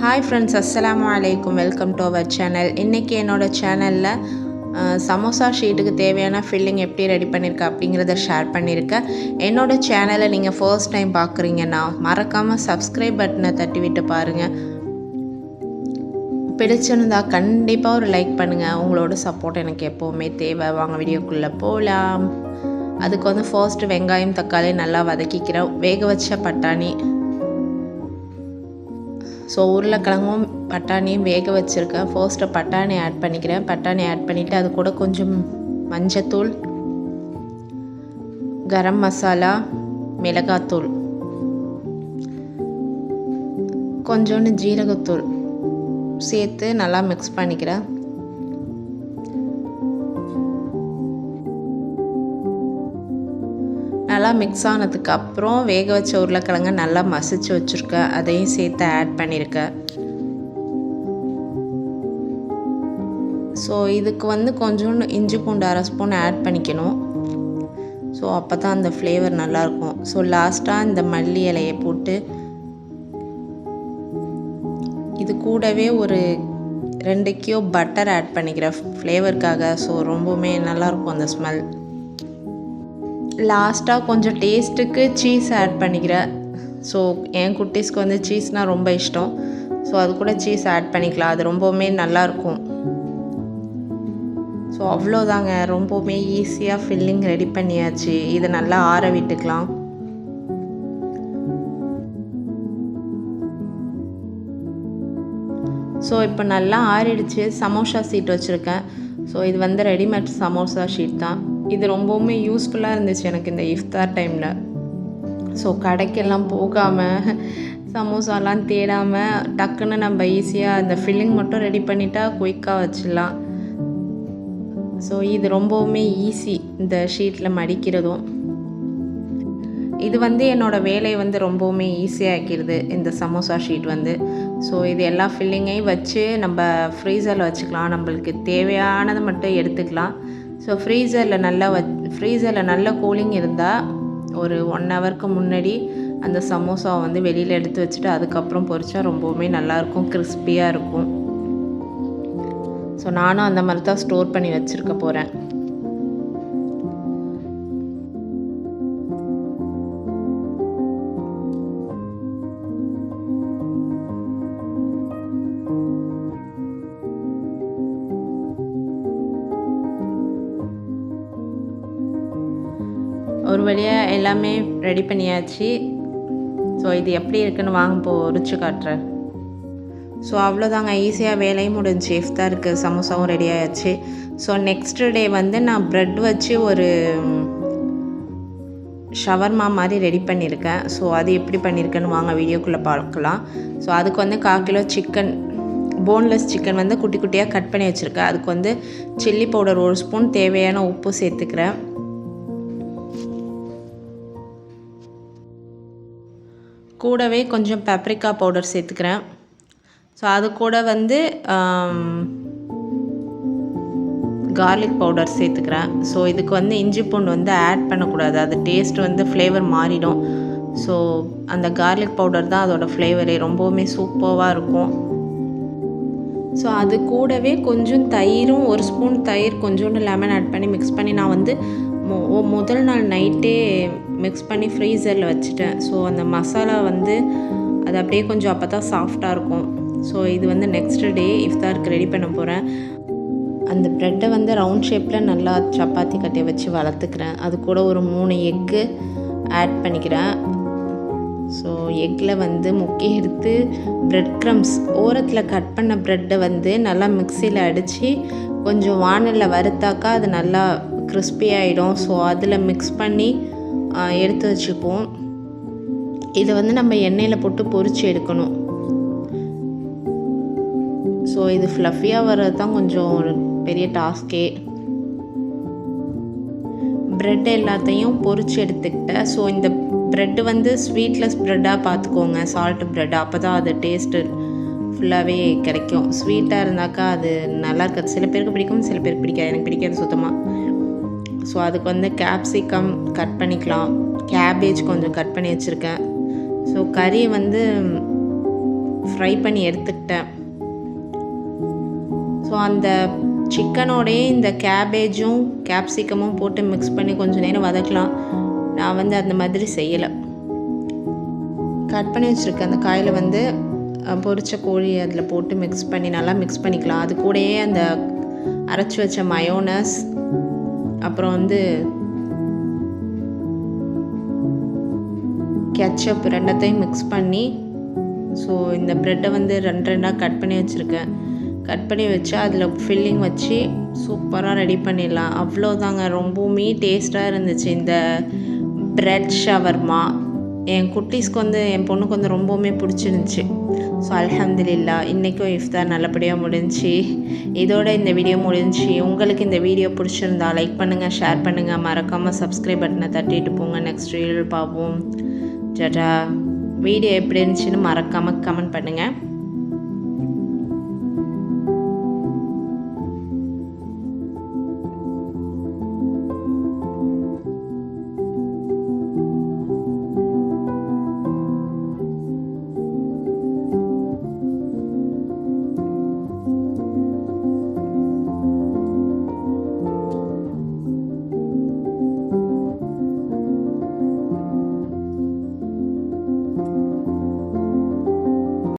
Hi friends, அஸ்ஸலாமு அலைக்கும். Welcome to our channel. இன்றைக்கி என்னோடய சேனலில் சமோசா ஷீட்டுக்கு தேவையான ஃபில்லிங் எப்படி ரெடி பண்ணியிருக்கேன் அப்படிங்கிறத ஷேர் பண்ணியிருக்கேன். என்னோடய சேனலை நீங்கள் ஃபர்ஸ்ட் டைம் பார்க்குறீங்கன்னா மறக்காமல் சப்ஸ்கிரைப் பட்டனை தட்டி விட்டு பாருங்கள். பிடிச்சிருந்தா கண்டிப்பாக ஒரு லைக் பண்ணுங்கள். உங்களோட சப்போர்ட் எனக்கு எப்போவுமே தேவை. வாங்க வீடியோக்குள்ளே போகலாம். அதுக்கு வந்து ஃபர்ஸ்ட்டு வெங்காயம் தக்காளி நல்லா வதக்கிக்கிறேன். வேக வச்ச பட்டாணி, ஸோ உருளைக்கிழங்கும் பட்டாணியும் வேக வச்சுருக்கேன். ஃபர்ஸ்ட்டு பட்டாணி ஆட் பண்ணிக்கிறேன். பட்டாணி ஆட் பண்ணிவிட்டு அது கூட கொஞ்சம் மஞ்சத்தூள், கரம் மசாலா, மிளகாத்தூள், கொஞ்சோண்டு ஜீரகத்தூள் சேர்த்து நல்லா மிக்ஸ் பண்ணிக்கிறேன். நல்லா மிக்ஸ் ஆனதுக்கு அப்புறம் வேக வச்ச உருளைக்கிழங்க நல்லா மசிச்சு வச்சுருக்கேன். அதையும் சேர்த்து ஆட் பண்ணியிருக்கேன். ஸோ இதுக்கு வந்து கொஞ்சோண்டு இஞ்சி பூண்டு 1/2 ஸ்பூன் ஆட் பண்ணிக்கணும். ஸோ அப்போ தான் அந்த ஃப்ளேவர் நல்லாயிருக்கும். ஸோ லாஸ்ட்டாக இந்த மல்லி இலையை போட்டு இது கூடவே ஒரு 2 கியூப் பட்டர் ஆட் பண்ணிக்கிறேன் ஃப்ளேவருக்காக. ஸோ ரொம்பவுமே நல்லாயிருக்கும் அந்த ஸ்மெல். லாஸ்ட்டாக கொஞ்சம் டேஸ்ட்டுக்கு சீஸ் ஆட் பண்ணிக்கிறேன். ஸோ என் குட்டீஸ்க்கு வந்து சீஸ்னால் ரொம்ப இஷ்டம். ஸோ அது கூட சீஸ் ஆட் பண்ணிக்கலாம். அது ரொம்பவுமே நல்லாயிருக்கும். ஸோ அவ்வளோதாங்க, ரொம்பவுமே ஈஸியாக ஃபில்லிங் ரெடி பண்ணியாச்சு. இதை நல்லா ஆற விட்டுக்கலாம். ஸோ இப்போ நல்லா ஆறிடுச்சு. சமோசா ஷீட் வச்சுருக்கேன். ஸோ இது வந்து ரெடிமேட் சமோசா ஷீட் தான். இது ரொம்பவுமே யூஸ்ஃபுல்லாக இருந்துச்சு எனக்கு இந்த இஃப்தார் டைமில். ஸோ கடைக்கெல்லாம் போகாமல் சமோசாலாம் தேடாமல் டக்குன்னு நம்ம ஈஸியாக இந்த ஃபில்லிங் மட்டும் ரெடி பண்ணிட்டா குயிக்காக வச்சிடலாம். ஸோ இது ரொம்பவுமே ஈஸி இந்த ஷீட்டில் மடிக்கிறதும். இது வந்து என்னோடய வேலையை வந்து ரொம்பவுமே ஈஸியாகிடுது இந்த சமோசா ஷீட் வந்து. ஸோ இது எல்லா ஃபில்லிங்கையும் வச்சு நம்ம ஃப்ரீசரில் வச்சுக்கலாம். நம்மளுக்கு தேவையானதை மட்டும் எடுத்துக்கலாம். ஸோ ஃப்ரீசரில் நல்ல கூலிங் இருந்தால் ஒரு 1 ஹவருக்கு முன்னாடி அந்த சமோசாவை வந்து வெளியில் எடுத்து வச்சுட்டு அதுக்கப்புறம் பொரிச்சா ரொம்பவுமே நல்லாயிருக்கும், கிறிஸ்பியாக இருக்கும். ஸோ நானும் அந்த மாதிரி தான் ஸ்டோர் பண்ணி வச்சுருக்க போகிறேன். ஒரு வழியாக எல்லாமே ரெடி பண்ணியாச்சு. ஸோ இது எப்படி இருக்குன்னு வாங்க ருச்சி காட்டுறேன். ஸோ அவ்வளோதாங்க, ஈஸியாக வேலையும் முடிஞ்சு. இஃப்தாருக்கு சமோசாவும் ரெடி ஆயாச்சு. ஸோ நெக்ஸ்ட் டே வந்து நான் ப்ரெட் வச்சு ஒரு ஷவர்மா மாதிரி ரெடி பண்ணியிருக்கேன். ஸோ அது எப்படி பண்ணியிருக்கேன்னு வாங்க வீடியோக்குள்ளே பார்க்கலாம். ஸோ அதுக்கு வந்து 1/4 கிலோ சிக்கன், போன்லெஸ் சிக்கன் வந்து குட்டி குட்டியாக கட் பண்ணி வச்சுருக்கேன். அதுக்கு வந்து சில்லி பவுடர் 1 ஸ்பூன், தேவையான உப்பு சேர்த்துக்கிறேன். கூடவே கொஞ்சம் பெப்ரிக்கா பவுடர் சேர்த்துக்கிறேன். ஸோ அது கூட வந்து கார்லிக் பவுடர் சேர்த்துக்கிறேன். ஸோ இதுக்கு வந்து இஞ்சி பூண்டு வந்து ஆட் பண்ணக்கூடாது, அது டேஸ்ட் வந்து ஃப்ளேவர் மாறிடும். ஸோ அந்த கார்லிக் பவுடர் தான் அதோடய ஃப்ளேவரே, ரொம்பவுமே சூப்பராக இருக்கும். ஸோ அது கூடவே கொஞ்சம் தயிரும், 1 ஸ்பூன் தயிர், கொஞ்சோண்டு லெமன் ஆட் பண்ணி மிக்ஸ் பண்ணி நான் வந்து முதல் நாள் நைட்டே மிக்ஸ் பண்ணி ஃப்ரீசரில் வச்சுட்டேன். ஸோ அந்த மசாலா வந்து அது அப்படியே கொஞ்சம் அப்போ தான் சாஃப்டாக இருக்கும். ஸோ இது வந்து நெக்ஸ்ட் டே இஃப்தாருக்கு ரெடி பண்ண போகிறேன். அந்த ப்ரெட்டை வந்து ரவுண்ட் ஷேப்பில் நல்லா சப்பாத்தி கட்டையை வச்சு வளர்த்துக்கிறேன். அது கூட ஒரு 3 எக்கு ஆட் பண்ணிக்கிறேன். ஸோ எக்கில் வந்து முக்கி எடுத்து ப்ரெட் க்ரம்ஸ், ஓரத்தில் கட் பண்ண ப்ரெட்டை வந்து நல்லா மிக்சியில் அடித்து கொஞ்சம் வானலில் வறுத்தாக்கா அது நல்லா கிறிஸ்பி ஆகிடும். ஸோ அதில் மிக்ஸ் பண்ணி எடுத்து வச்சுப்போம். இதை வந்து நம்ம எண்ணெயில் போட்டு பொரித்து எடுக்கணும். ஸோ இது ஃப்ளஃபியாக வர்றது தான் கொஞ்சம் பெரிய டாஸ்கே. ப்ரெட் எல்லாத்தையும் பொரித்து எடுத்துக்கிட்டேன். ஸோ இந்த ப்ரெட்டு வந்து ஸ்வீட்லெஸ் ப்ரெட்டாக பார்த்துக்கோங்க, சால்ட் ப்ரெட், அப்போ தான் அது டேஸ்ட்டு ஃபுல்லாகவே கிடைக்கும். ஸ்வீட்டாக இருந்தாக்கா அது நல்லா இருக்காது. சில பேருக்கு பிடிக்கும், சில பேருக்கு பிடிக்காது. எனக்கு பிடிக்காது சுத்தமாக. ஸோ அதுக்கு வந்து கேப்சிகம் கட் பண்ணிக்கலாம். கேபேஜ் கொஞ்சம் கட் பண்ணி வச்சுருக்கேன். ஸோ கறி வந்து ஃப்ரை பண்ணி எடுத்துக்கிட்டேன். ஸோ அந்த சிக்கனோடையே இந்த கேபேஜும் கேப்சிகமும் போட்டு மிக்ஸ் பண்ணி கொஞ்சம் நேரம் வதக்கலாம். நான் வந்து அந்த மாதிரி செய்யலை. கட் பண்ணி வச்சுருக்க அந்த காயில் வந்து பொரிச்ச கோழி அதில் போட்டு மிக்ஸ் பண்ணி நல்லா மிக்ஸ் பண்ணிக்கலாம். அது கூடயே அந்த அரைச்சி வச்ச மயோனஸ், அப்புறம் வந்து கெச்சப் ரெண்டத்தையும் மிக்ஸ் பண்ணி, ஸோ இந்த ப்ரெட்டை வந்து ரெண்டாக கட் பண்ணி வச்சுருக்கேன். கட் பண்ணி வச்சு அதில் ஃபில்லிங் வச்சு சூப்பராக ரெடி பண்ணிடலாம். அவ்வளோதாங்க. ரொம்பவுமே டேஸ்ட்டாக இருந்துச்சு இந்த ப்ரெட் ஷவர்மா. என் குட்டீஸ்க்கு வந்து என் பொண்ணுக்கு வந்து ரொம்பவுமே பிடிச்சிருந்துச்சி. ஸோ அல்ஹம்துலில்லாஹ் இன்றைக்கும் இஃப்தார் நல்லபடியாக முடிஞ்சி. இதோட இந்த வீடியோ முடிஞ்சி. உங்களுக்கு இந்த வீடியோ பிடிச்சிருந்தா லைக் பண்ணுங்கள், ஷேர் பண்ணுங்கள், மறக்காமல் சப்ஸ்கிரைப் பட்டனை தட்டிட்டு போங்க. நெக்ஸ்ட் வீடியோவில் பார்ப்போம். ஜடா வீடியோ எப்படி இருந்துச்சுன்னு மறக்காமல் கமெண்ட் பண்ணுங்கள்.